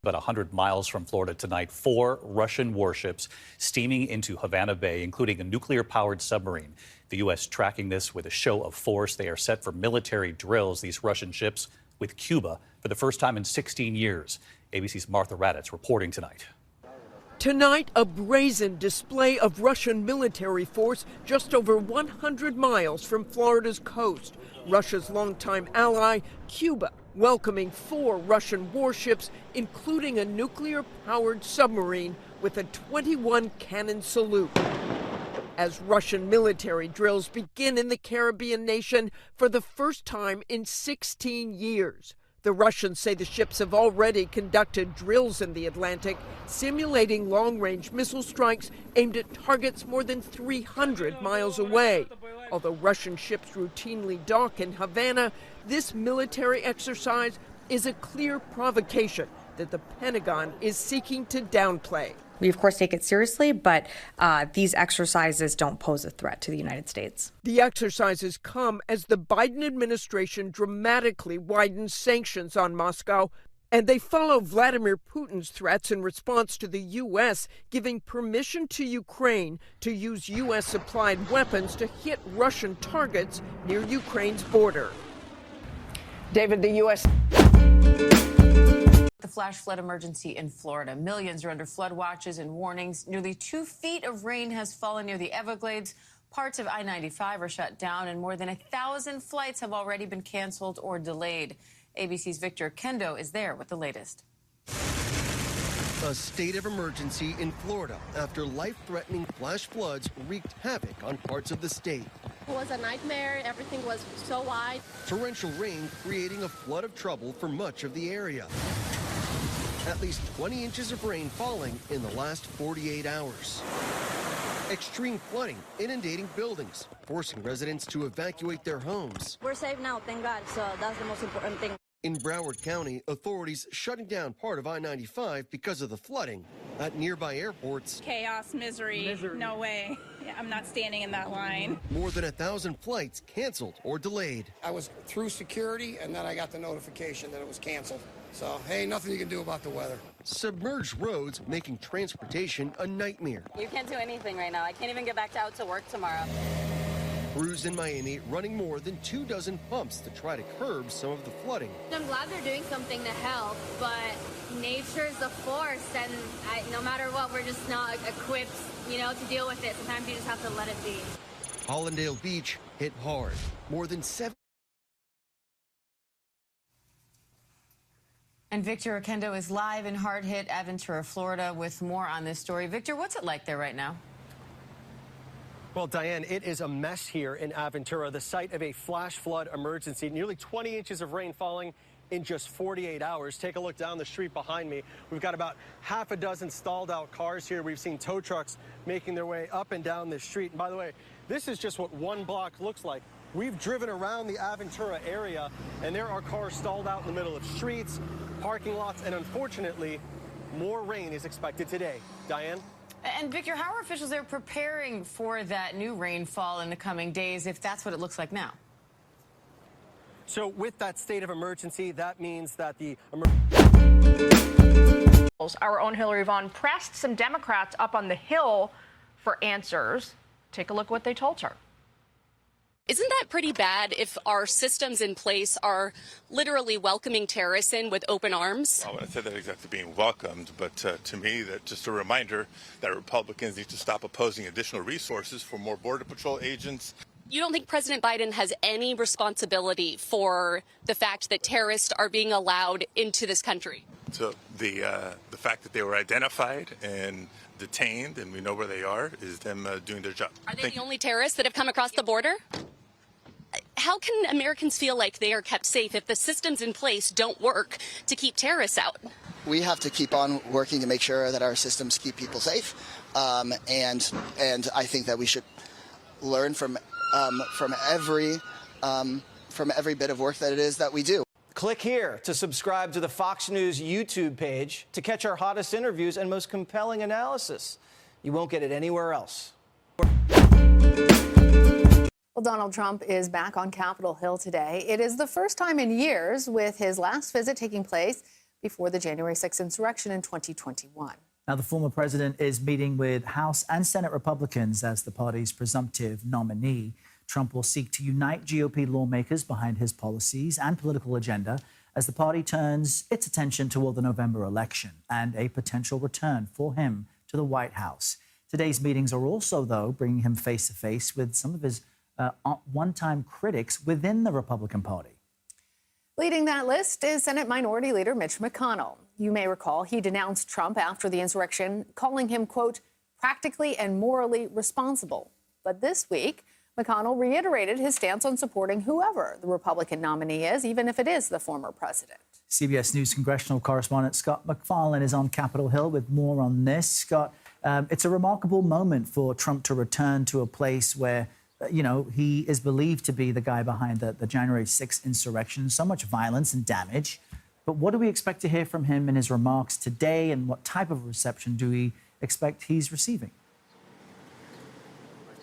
About 100 miles from Florida tonight, 4 Russian warships steaming into Havana Bay, including a nuclear-powered submarine. The U.S. tracking this with a show of force. They are set for military drills, these Russian ships, with Cuba for the first time in 16 years. ABC's Martha Raddatz reporting tonight. Tonight, a brazen display of Russian military force just over 100 miles from Florida's coast. Russia's longtime ally, Cuba, welcoming 4 Russian warships, including a nuclear-powered submarine with a 21-cannon salute. As Russian military drills begin in the Caribbean nation for the first time in 16 years. The Russians say the ships have already conducted drills in the Atlantic, simulating long-range missile strikes aimed at targets more than 300 miles away. Although Russian ships routinely dock in Havana, this military exercise is a clear provocation that the Pentagon is seeking to downplay. We, of course, take it seriously, but these exercises don't pose a threat to the United States. The exercises come as the Biden administration dramatically widens sanctions on Moscow, and they follow Vladimir Putin's threats in response to the U.S. giving permission to Ukraine to use U.S.-supplied weapons to hit Russian targets near Ukraine's border. David, the U.S. The flash flood emergency in Florida. Millions are under flood watches and warnings. Nearly 2 feet of rain has fallen near the Everglades. Parts of I-95 are shut down, and more than 1,000 flights have already been canceled or delayed. ABC's Victor Kendo is there with the latest. A state of emergency in Florida after life-threatening flash floods wreaked havoc on parts of the state. It was a nightmare. Everything was so wide. Torrential rain creating a flood of trouble for much of the area. At least 20 inches of rain falling in the last 48 hours. Extreme flooding inundating buildings, forcing residents to evacuate their homes. We're safe now, thank God, so that's the most important thing. In Broward County, authorities shutting down part of I-95 because of the flooding at nearby airports. Chaos, misery. No way. I'm not standing in that line. More than 1,000 flights canceled or delayed. I was through security, and then I got the notification that it was canceled. So, hey, nothing you can do about the weather. Submerged roads making transportation a nightmare. You can't do anything right now. I can't even get back out to work tomorrow. Crews in Miami running more than 24 pumps to try to curb some of the flooding. I'm glad they're doing something to help, but nature's a force, and no matter what, we're just not equipped, to deal with it. Sometimes you just have to let it be. Hollandale Beach hit hard. More than 7. And Victor Kendo is live in hard-hit Aventura, Florida, with more on this story. Victor, what's it like there right now? Well, Diane, it is a mess here in Aventura, the site of a flash flood emergency. Nearly 20 inches of rain falling in just 48 hours. Take a look down the street behind me. We've got about half a dozen stalled out cars here. We've seen tow trucks making their way up and down this street. And by the way, this is just what one block looks like. We've driven around the Aventura area, and there are cars stalled out in the middle of streets, parking lots, and unfortunately, more rain is expected today. Diane? And Victor, how are officials there preparing for that new rainfall in the coming days, if that's what it looks like now? So with that state of emergency, that means that the Our own Hillary Vaughn pressed some Democrats up on the Hill for answers. Take a look at what they told her. Isn't that pretty bad if our systems in place are literally welcoming terrorists in with open arms? I wouldn't say that exactly being welcomed, but to me, that just a reminder that Republicans need to stop opposing additional resources for more Border Patrol agents. You don't think President Biden has any responsibility for the fact that terrorists are being allowed into this country? So the fact that they were identified and detained and we know where they are is them doing their job. Are they the only terrorists that have come across the border? How can Americans feel like they are kept safe if the systems in place don't work to keep terrorists out? We have to keep on working to make sure that our systems keep people safe, and I think that we should learn from every bit of work that it is that we do. Click here to subscribe to the Fox News YouTube page to catch our hottest interviews and most compelling analysis. You won't get it anywhere else. Well, Donald Trump is back on Capitol Hill today. It is the first time in years, with his last visit taking place before the January 6th insurrection in 2021. Now, the former president is meeting with House and Senate Republicans as the party's presumptive nominee. Trump will seek to unite GOP lawmakers behind his policies and political agenda as the party turns its attention toward the November election and a potential return for him to the White House. Today's meetings are also, though, bringing him face to face with some of his one-time critics within the Republican Party. Leading that list is Senate Minority Leader Mitch McConnell. You may recall he denounced Trump after the insurrection, calling him, quote, practically and morally responsible. But this week, McConnell reiterated his stance on supporting whoever the Republican nominee is, even if it is the former president. CBS News congressional correspondent Scott MacFarlane is on Capitol Hill with more on this. Scott, it's a remarkable moment for Trump to return to a place where he is believed to be the guy behind the January 6th insurrection, so much violence and damage. But what do we expect to hear from him in his remarks today, and what type of reception do we expect he's receiving?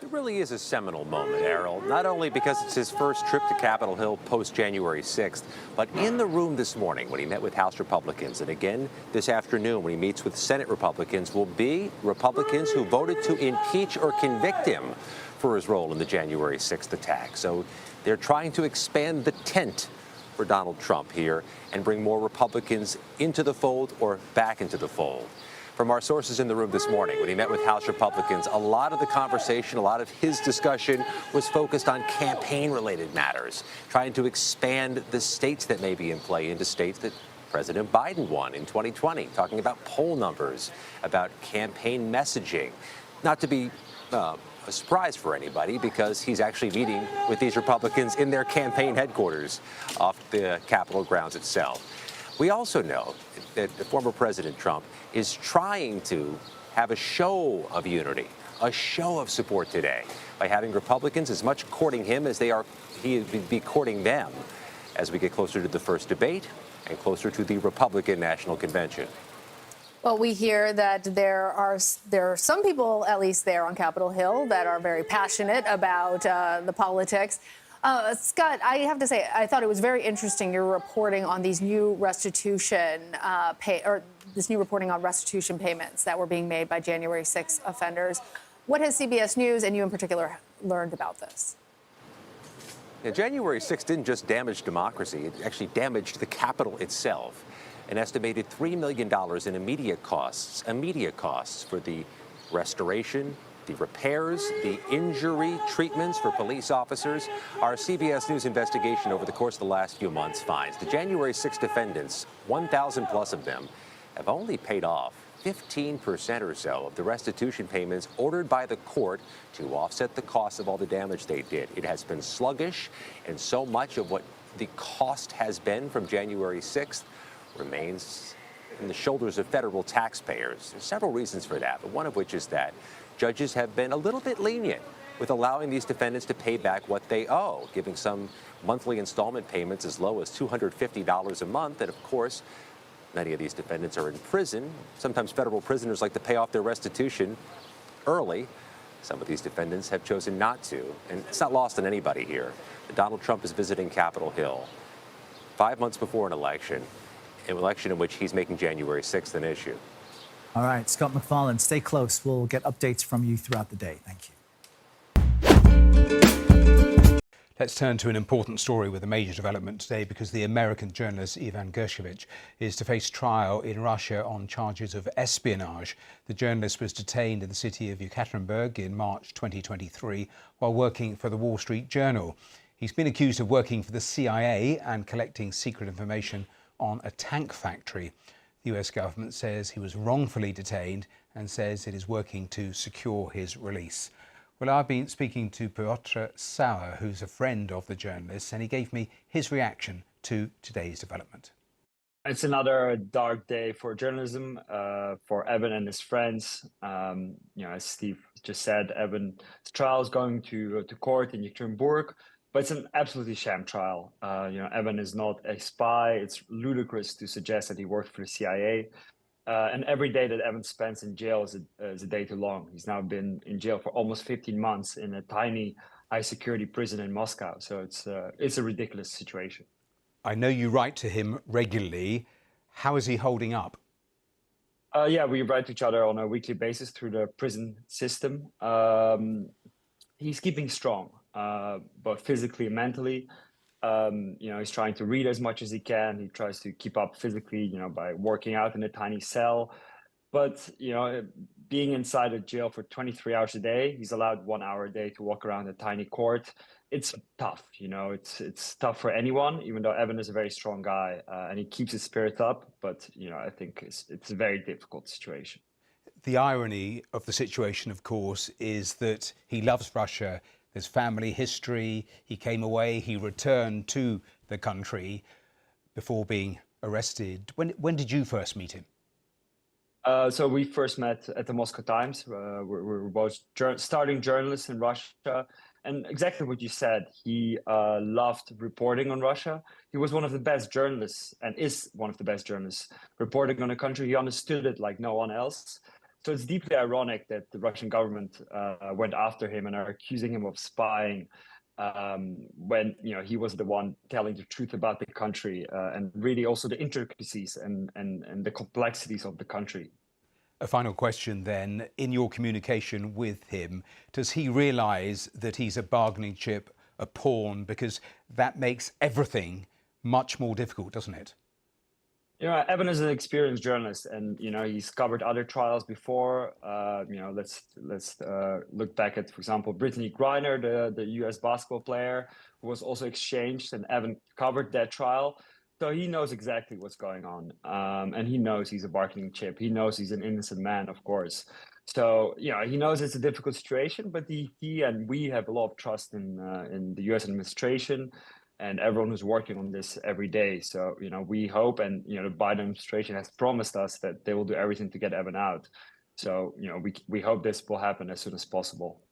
It really is a seminal moment, Errol, not only because it's his first trip to Capitol Hill post-January 6th, but in the room this morning when he met with House Republicans, and again this afternoon when he meets with Senate Republicans, will be Republicans who voted to impeach or convict him for his role in the January 6th attack. So they're trying to expand the tent for Donald Trump here and bring more Republicans into the fold or back into the fold. From our sources in the room this morning, when he met with House Republicans, a lot of the conversation, a lot of his discussion was focused on campaign-related matters, trying to expand the states that may be in play into states that President Biden won in 2020, talking about poll numbers, about campaign messaging. Not to be a surprise for anybody, because he's actually meeting with these Republicans in their campaign headquarters off the Capitol grounds itself. We also know that the former President Trump is trying to have a show of unity, a show of support today by having Republicans as much courting him as he would be courting them as we get closer to the first debate and closer to the Republican National Convention. Well, we hear that there are some people, at least there on Capitol Hill, that are very passionate about the politics. Scott, I have to say, I thought it was very interesting your reporting on these new restitution reporting on restitution payments that were being made by January 6 offenders. What has CBS News and you in particular learned about this? Yeah, January 6 didn't just damage democracy; it actually damaged the Capitol itself. An estimated $3 million in immediate costs for the restoration, the repairs, the injury treatments for police officers. Our CBS News investigation over the course of the last few months finds the January 6 defendants, 1,000 plus of them, have only paid off 15% or so of the restitution payments ordered by the court to offset the cost of all the damage they did. It has been sluggish, and so much of what the cost has been from January 6th remains in the shoulders of federal taxpayers. There's several reasons for that, but one of which is that judges have been a little bit lenient with allowing these defendants to pay back what they owe, giving some monthly installment payments as low as $250 a month. And of course, many of these defendants are in prison. Sometimes federal prisoners like to pay off their restitution early. Some of these defendants have chosen not to, and it's not lost on anybody here. Donald Trump is visiting Capitol Hill 5 months before an election in which he's making January 6th an issue. All right, Scott MacFarlane, stay close. We'll get updates from you throughout the day. Thank you. Let's turn to an important story with a major development today, because the American journalist Evan Gershkovich is to face trial in Russia on charges of espionage. The journalist was detained in the city of Yekaterinburg in March 2023 while working for the Wall Street Journal. He's been accused of working for the CIA and collecting secret information on a tank factory. The US government says he was wrongfully detained and says it is working to secure his release. Well, I've been speaking to Piotr Sauer, who's a friend of the journalist, and he gave me his reaction to today's development. It's another dark day for journalism, for Evan and his friends. As Steve just said, Evan's trial is going to court in Yekaterinburg. But it's an absolutely sham trial. Evan is not a spy. It's ludicrous to suggest that he worked for the CIA. And every day that Evan spends in jail is a day too long. He's now been in jail for almost 15 months in a tiny high-security prison in Moscow. So it's a ridiculous situation. I know you write to him regularly. How is he holding up? Yeah, we write to each other on a weekly basis through the prison system. He's keeping strong, both physically and mentally. He's trying to read as much as he can. He tries to keep up physically, by working out in a tiny cell. But, being inside a jail for 23 hours a day, he's allowed 1 hour a day to walk around a tiny court. It's tough, it's tough for anyone, even though Evan is a very strong guy and he keeps his spirits up. But, I think it's a very difficult situation. The irony of the situation, of course, is that he loves Russia. There's family history. He came away, he returned to the country before being arrested. When did you first meet him? So we first met at the Moscow Times. We were both starting journalists in Russia. And exactly what you said, he loved reporting on Russia. He was one of the best journalists and is one of the best journalists reporting on a country. He understood it like no one else. So it's deeply ironic that the Russian government went after him and are accusing him of spying when he was the one telling the truth about the country and really also the intricacies and the complexities of the country. A final question then. In your communication with him, does he realise that he's a bargaining chip, a pawn? Because that makes everything much more difficult, doesn't it? Evan is an experienced journalist, and he's covered other trials before. Let's look back at, for example, Brittany Griner, the U.S. basketball player, who was also exchanged, and Evan covered that trial. So he knows exactly what's going on, and he knows he's a bargaining chip. He knows he's an innocent man, of course. So he knows it's a difficult situation, but he and we have a lot of trust in the U.S. administration and everyone who's working on this every day. So, we hope, and, the Biden administration has promised us that they will do everything to get Evan out. So, we hope this will happen as soon as possible.